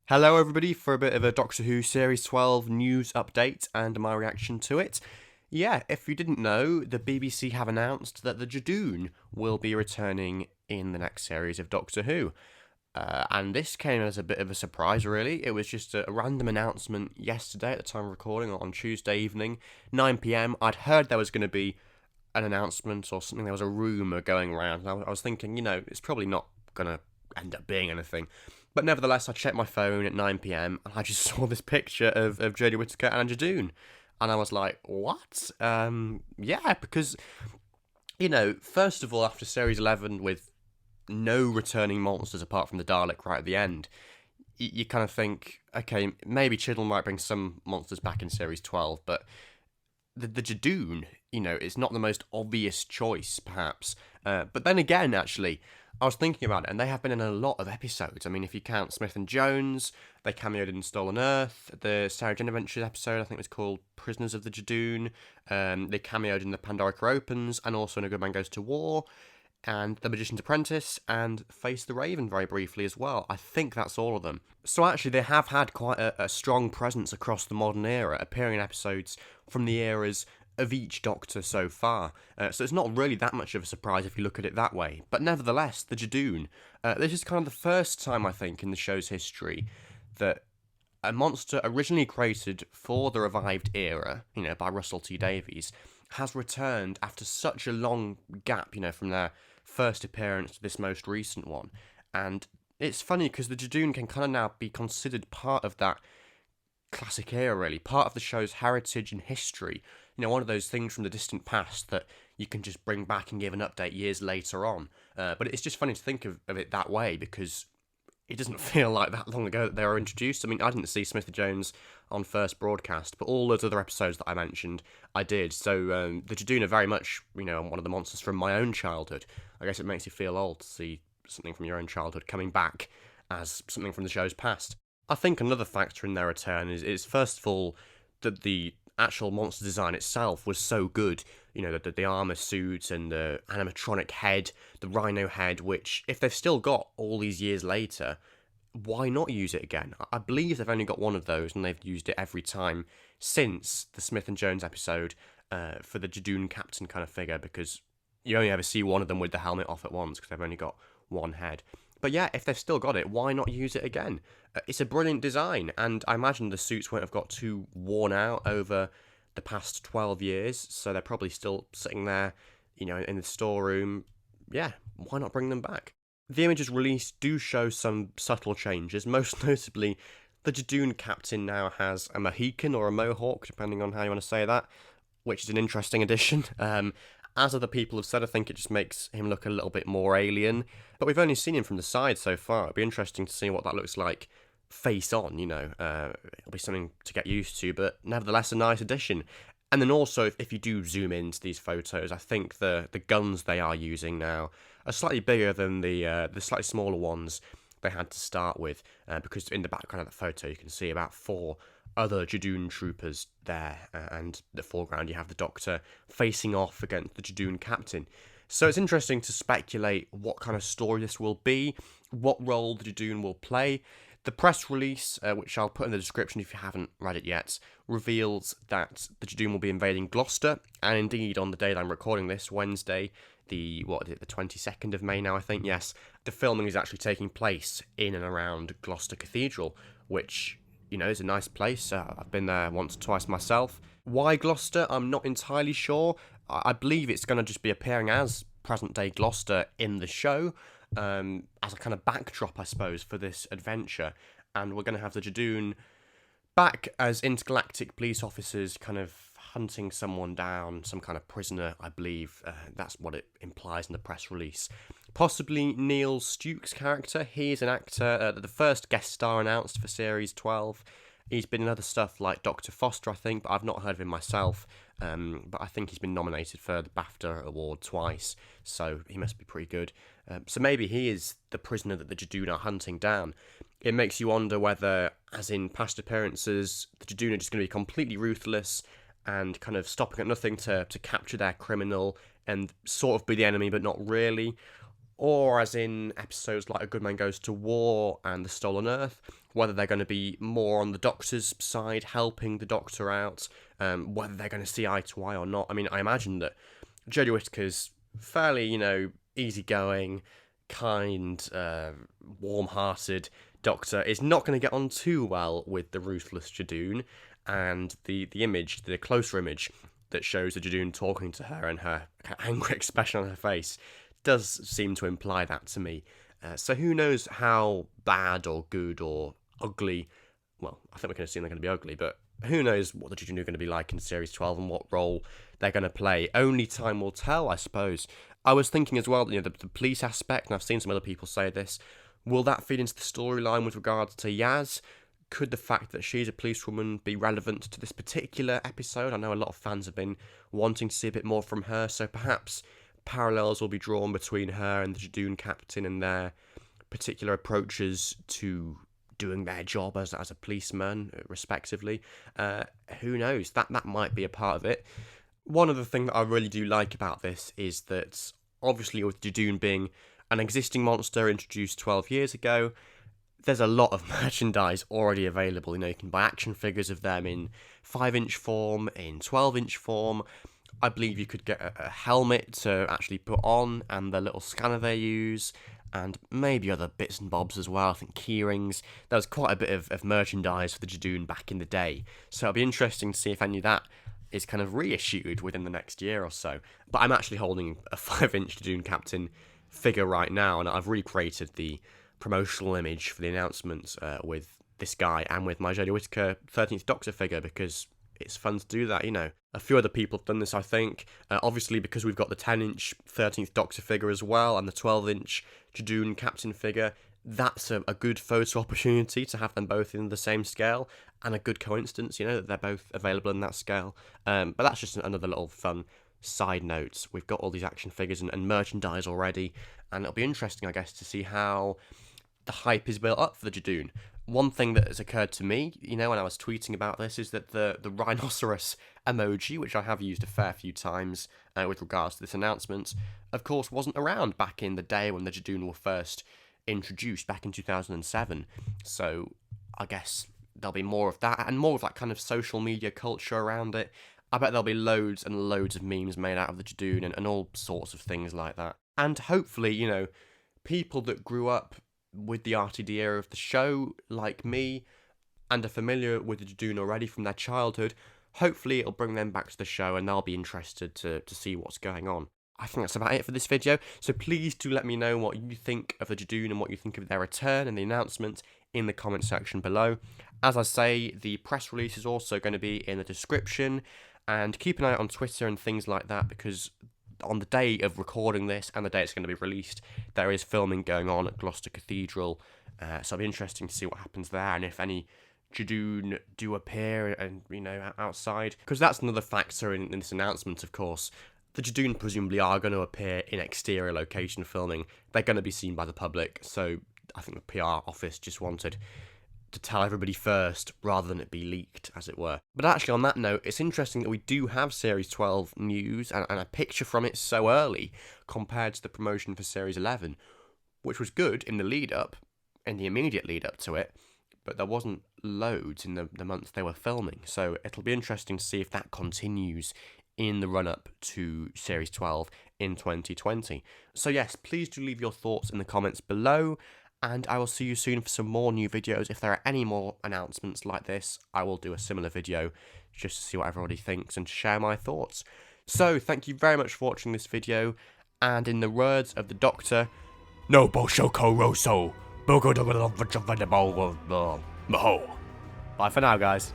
Hello, everybody, for a bit of a Doctor Who Series 12 news update and my reaction to it. Yeah, if you didn't know, the BBC have announced that the Judoon will be returning in the next series of Doctor Who. And this came as a bit of a surprise, really. It was just a random announcement yesterday at the time of recording on Tuesday evening, 9 p.m. I'd heard there was going to be an announcement or something, there was a rumour going around. And I was thinking, it's probably not going to end up being anything. But nevertheless, I checked my phone at 9 p.m. and I just saw this picture of Jodie Whittaker and Judoon. And I was like, what? Yeah, because, first of all, after Series 11 with no returning monsters apart from the Dalek right at the end, you kind of think, okay, maybe Chiddle might bring some monsters back in Series 12, but the Judoon, is not the most obvious choice, perhaps. But then again, actually, I was thinking about it, and they have been in a lot of episodes. I mean, if you count Smith and Jones, they cameoed in Stolen Earth. The Sarah Jane Adventures episode, I think, was called Prisoners of the Judoon. They cameoed in the Pandorica Opens, and also in A Good Man Goes to War, and The Magician's Apprentice, and Face the Raven very briefly as well. I think that's all of them. So actually, they have had quite a strong presence across the modern era, appearing in episodes from the eras of each Doctor so far. So it's not really that much of a surprise if you look at it that way. But nevertheless, the Judoon, this is kind of the first time, I think, in the show's history that a monster originally created for the revived era, by Russell T Davies, has returned after such a long gap, from their first appearance to this most recent one. And it's funny because the Judoon can kind of now be considered part of that classic era, really, part of the show's heritage and history. One of those things from the distant past that you can just bring back and give an update years later on. But it's just funny to think of it that way because it doesn't feel like that long ago that they were introduced. I mean, I didn't see Smith and Jones on first broadcast, but all those other episodes that I mentioned, I did. So the Judoon are very much, one of the monsters from my own childhood. I guess it makes you feel old to see something from your own childhood coming back as something from the show's past. I think another factor in their return is first of all, that the actual monster design itself was so good. The armor suit and the animatronic head, the rhino head, which, if they've still got all these years later, why not use it again? I believe they've only got one of those, and they've used it every time since the Smith and Jones episode for the Judoon Captain kind of figure, because you only ever see one of them with the helmet off at once, because they've only got one head. But yeah, if they've still got it, why not use it again? It's a brilliant design, and I imagine the suits won't have got too worn out over the past 12 years, so they're probably still sitting there, in the storeroom. Yeah, why not bring them back? The images released do show some subtle changes, most notably, the Judoon Captain now has a Mohican or a Mohawk, depending on how you want to say that, which is an interesting addition. As other people have said, I think it just makes him look a little bit more alien. But we've only seen him from the side so far. It'll be interesting to see what that looks like face on, it'll be something to get used to, but nevertheless a nice addition. And then also, if you do zoom into these photos, I think the guns they are using now are slightly bigger than the slightly smaller ones they had to start with, because in the background of the photo you can see about 4 other Judoon troopers there, and in the foreground you have the Doctor facing off against the Judoon Captain. So it's interesting to speculate what kind of story this will be, what role the Judoon will play. The press release, which I'll put in the description if you haven't read it yet, reveals that the Judoon will be invading Gloucester, and indeed on the day that I'm recording this, Wednesday, the 22nd of May now, I think, yes, the filming is actually taking place in and around Gloucester Cathedral, which, is a nice place. I've been there once or twice myself. Why Gloucester? I'm not entirely sure. I believe it's going to just be appearing as present-day Gloucester in the show, as a kind of backdrop, I suppose, for this adventure. And we're going to have the Judoon back as intergalactic police officers kind of hunting someone down, some kind of prisoner, I believe. That's what it implies in the press release. Possibly Neil Stuke's character. He is an actor, the first guest star announced for Series 12. He's been in other stuff like Dr. Foster, I think, but I've not heard of him myself. But I think he's been nominated for the BAFTA award twice, so he must be pretty good. So maybe he is the prisoner that the Judoon are hunting down. It makes you wonder whether, as in past appearances, the Judoon are just going to be completely ruthless and kind of stopping at nothing to capture their criminal and sort of be the enemy, but not really. Or as in episodes like A Good Man Goes to War and The Stolen Earth, whether they're going to be more on the Doctor's side, helping the Doctor out, whether they're going to see eye to eye or not. I mean, I imagine that Jodie Whittaker's fairly, easygoing, kind, warm-hearted Doctor is not going to get on too well with the ruthless Judoon, and the closer image that shows the Judoon talking to her and her angry expression on her face does seem to imply that to me. So who knows how bad or good or ugly, well, I think we can assume they're going to be ugly, but who knows what the Judoon are going to be like in Series 12 and what role they're going to play. Only time will tell, I suppose. I was thinking as well, the police aspect, and I've seen some other people say this, will that feed into the storyline with regards to Yaz? Could the fact that she's a policewoman be relevant to this particular episode? I know a lot of fans have been wanting to see a bit more from her, so perhaps parallels will be drawn between her and the Judoon captain and their particular approaches to doing their job as a policeman, respectively. Who knows? That might be a part of it. One other thing that I really do like about this is that, obviously, with Judoon being an existing monster introduced 12 years ago, there's a lot of merchandise already available. You can buy action figures of them in 5-inch form, in 12-inch form. I believe you could get a helmet to actually put on, and the little scanner they use, and maybe other bits and bobs as well. I think keyrings. There was quite a bit of merchandise for the Judoon back in the day, so it'll be interesting to see if any of that is kind of reissued within the next year or so. But I'm actually holding a 5-inch Judoon Captain figure right now, and I've recreated the promotional image for the announcement with this guy and with my Jodie Whittaker 13th Doctor figure, because it's fun to do that, A few other people have done this, I think. Obviously, because we've got the 10-inch 13th Doctor figure as well, and the 12-inch Judoon Captain figure, that's a good photo opportunity to have them both in the same scale, and a good coincidence, that they're both available in that scale. But that's just another little fun side note. We've got all these action figures and merchandise already, and it'll be interesting, I guess, to see how the hype is built up for the Judoon. One thing that has occurred to me, when I was tweeting about this, is that the rhinoceros emoji, which I have used a fair few times with regards to this announcement, of course wasn't around back in the day when the Judoon were first introduced back in 2007. So I guess there'll be more of that, and more of that kind of social media culture around it. I bet there'll be loads and loads of memes made out of the Judoon and all sorts of things like that. And hopefully, people that grew up with the RTD era of the show, like me, and are familiar with the Judoon already from their childhood, hopefully it'll bring them back to the show and they'll be interested to see what's going on. I think that's about it for this video, so please do let me know what you think of the Judoon and what you think of their return and the announcement in the comment section below. As I say, the press release is also going to be in the description, and keep an eye out on Twitter and things like that, because on the day of recording this and the day it's going to be released, there is filming going on at Gloucester Cathedral, so it'll be interesting to see what happens there, and if any Judoon do appear and outside, because that's another factor in this announcement. Of course, the Judoon presumably are going to appear in exterior location filming. They're going to be seen by the public, so I think the PR office just wanted to tell everybody first rather than it be leaked, as it were. But actually, on that note, it's interesting that we do have Series 12 news and a picture from it so early compared to the promotion for Series 11, which was good in the lead-up, in the immediate lead-up to it, but there wasn't loads in the months they were filming, so it'll be interesting to see if that continues in the run-up to Series 12 in 2020. So yes, please do leave your thoughts in the comments below, and I will see you soon for some more new videos. If there are any more announcements like this, I will do a similar video just to see what everybody thinks and to share my thoughts. So, thank you very much for watching this video, and in the words of the Doctor, no Boshoko Rosso. Bye for now, guys.